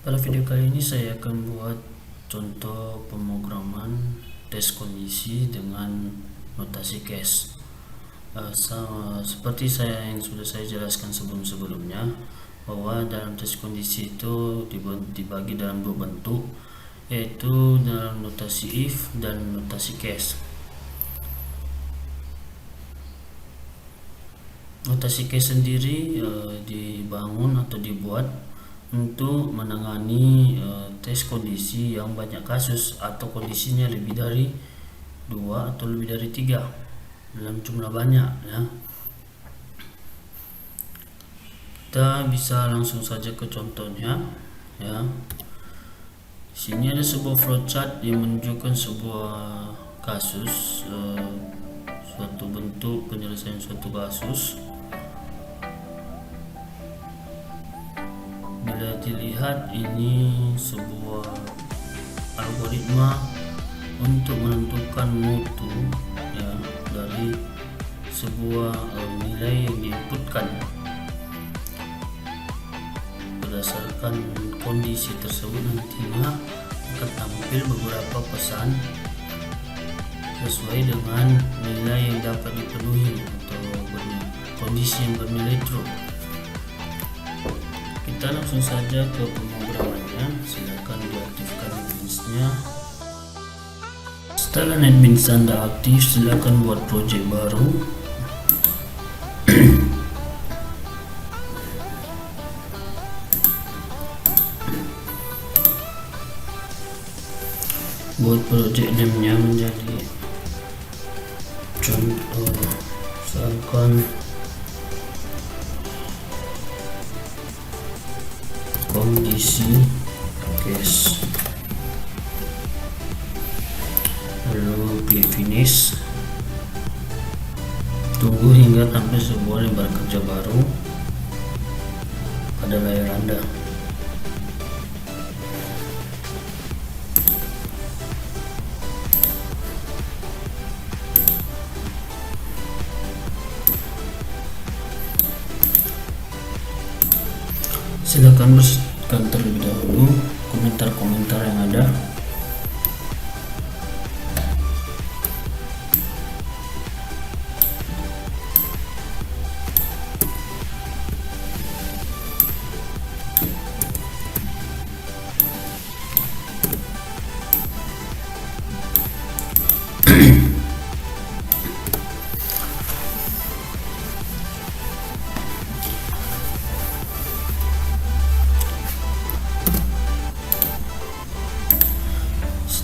Pada video kali ini saya akan buat contoh pemrograman tes kondisi dengan notasi case. Seperti yang sudah saya jelaskan sebelumnya, bahwa dalam tes kondisi itu dibagi dalam dua bentuk, yaitu dalam notasi if dan notasi case. Notasi case sendiri dibangun atau dibuat untuk menangani tes kondisi yang banyak kasus atau kondisinya lebih dari 2 atau lebih dari 3 dalam jumlah banyak ya. Kita bisa langsung saja ke contohnya ya. Di sini ada sebuah flowchart yang menunjukkan sebuah kasus, suatu bentuk penyelesaian suatu kasus. Bila dilihat, ini sebuah algoritma untuk menentukan mutu ya dari sebuah nilai yang diinputkan. Berdasarkan kondisi tersebut nantinya akan tampil beberapa pesan sesuai dengan nilai yang dapat dipenuhi atau kondisi yang bernilai true. Kita langsung saja ke pemrogramannya. Silakan diaktifkan NetBeans-nya. Setelah NetBeans Anda aktif, silakan buat project baru. Buat project name-nya menjadi contoh, misalkan kondisi case, lalu klik finish. Tunggu hingga tampil sebuah lembar kerja baru pada layar Anda. Silakan bersihkan terlebih dahulu komentar-komentar yang ada.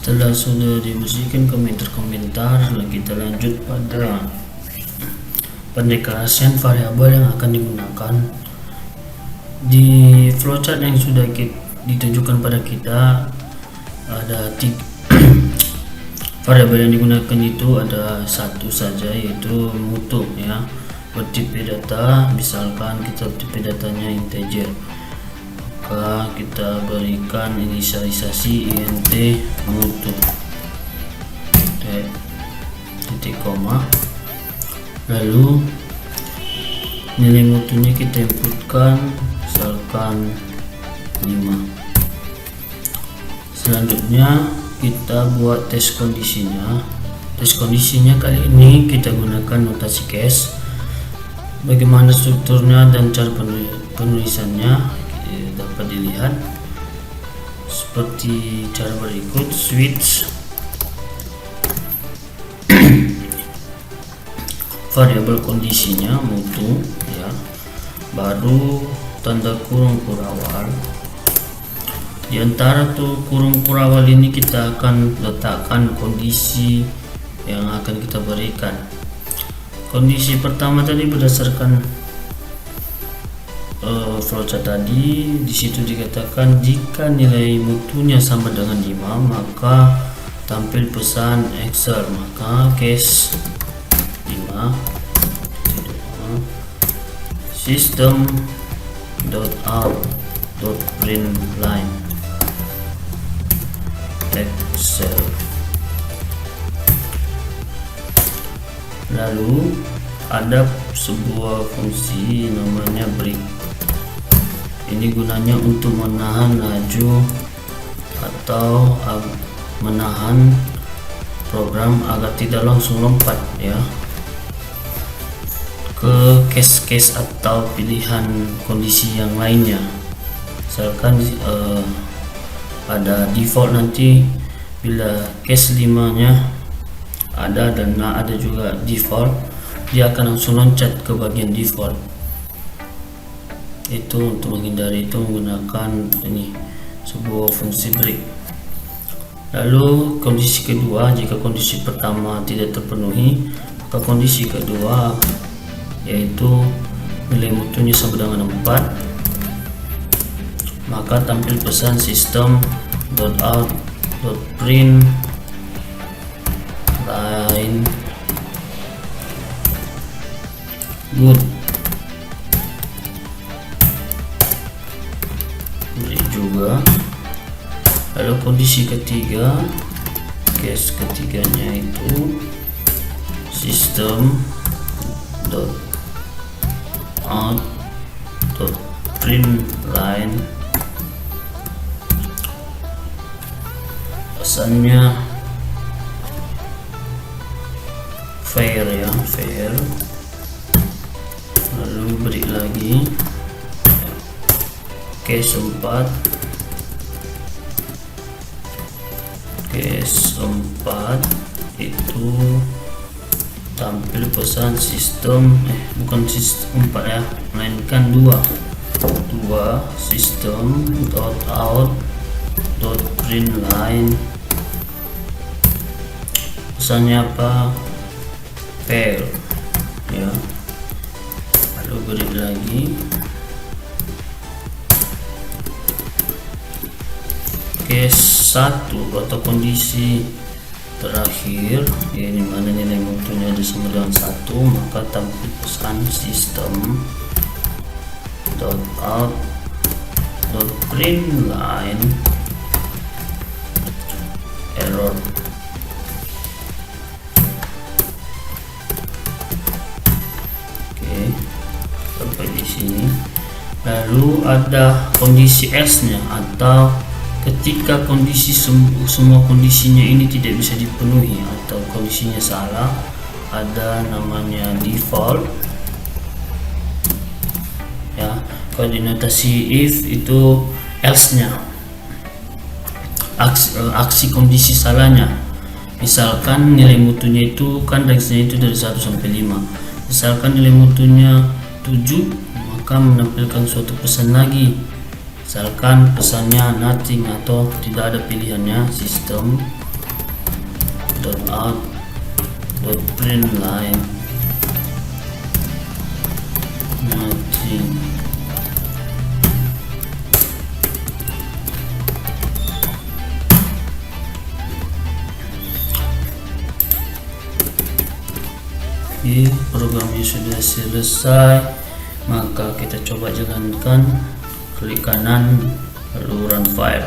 Setelah sudah dibersihkan komentar-komentar, kita lanjut pada pendeklarasian variabel yang akan digunakan. Di flowchart yang sudah ditunjukkan pada kita, ada 3 variabel yang digunakan itu ada satu saja, yaitu mutu ya, bertipe data. Misalkan kita tipe datanya integer, maka kita berikan inisialisasi int mutu titik koma, lalu nilai mutunya kita inputkan misalkan 5. Selanjutnya kita buat tes kondisinya. Tes kondisinya kali ini kita gunakan notasi case. Bagaimana strukturnya dan cara penulisannya dapat dilihat seperti cara berikut. Switch variabel kondisinya mutu ya, baru tanda kurung kurawal. Di antara kurung kurawal ini kita akan letakkan kondisi yang akan kita berikan. Kondisi pertama tadi berdasarkan flowchart tadi, di situ dikatakan jika nilai mutunya sama dengan 5 maka tampil pesan Excel, maka case 5 system.out.println Excel. Lalu ada sebuah fungsi namanya break. Ini gunanya untuk menahan laju atau menahan program agar tidak langsung lompat ya ke case atau pilihan kondisi yang lainnya. Misalkan pada default nanti bila case 5 nya ada dan ada juga default, dia akan langsung loncat ke bagian default. Itu untuk menghindari itu menggunakan ini sebuah fungsi break. Lalu kondisi kedua, jika kondisi pertama tidak terpenuhi, maka kondisi kedua yaitu nilai mutunya sama dengan 4, maka tampil pesan system.out.print line good. Beri juga. Lalu kondisi ketiga, case ketiganya itu system.out.print line, pesannya fair ya, fair. Lalu beri lagi case 4, itu tampil pesan sistem bukan sistem 4 ya, melainkan 2 system.out.print line, pesannya apa? Fail ya. Lalu beri lagi case 1 atau kondisi terakhir, ini mana nilai mutunya ada sama dengan 1, maka tampil pesan system.out.print line error. Oke, sampai di sini. Lalu ada kondisi else-nya, atau ketika kondisi semua kondisinya ini tidak bisa dipenuhi atau kondisinya salah, ada namanya default ya. Kalau di notasi if itu else-nya, aksi kondisi salahnya. Misalkan nilai mutunya itu kan range-nya itu dari 1 sampai 5. Misalkan nilai mutunya 7, maka menampilkan suatu pesan lagi. Misalkan pesannya nothing atau tidak ada pilihannya, system.out.print line nothing. Oke, programnya sudah selesai, maka kita coba jalankan. Klik kanan lalu run file.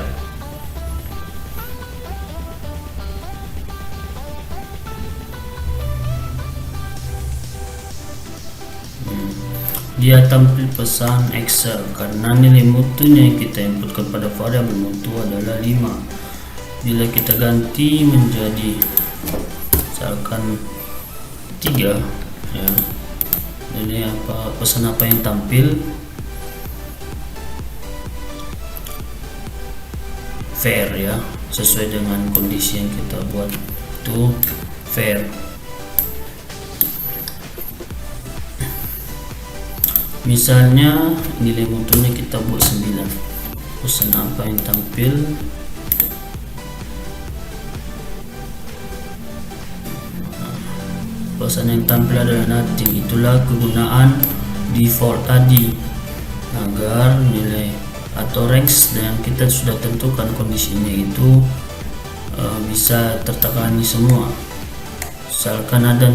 Dia tampil pesan Excel karena nilai mutunya yang kita inputkan pada variabel mutu adalah 5. Bila kita ganti menjadi misalkan 3 ya, ini pesan apa yang tampil? Fair ya, sesuai dengan kondisi yang kita buat itu fair. Misalnya nilai mutunya kita buat 9, pesan apa yang tampil? Pesan yang tampil adalah nothing. Itulah kegunaan default tadi, agar nilai atau range yang kita sudah tentukan kondisinya itu bisa tertangani semua. Misalkan ada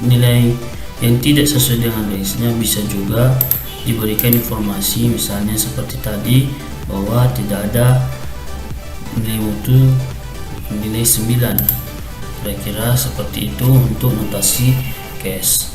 nilai yang tidak sesuai dengan range-nya, bisa juga diberikan informasi, misalnya seperti tadi bahwa tidak ada nilai mutu nilai 9. Kira-kira seperti itu untuk notasi case.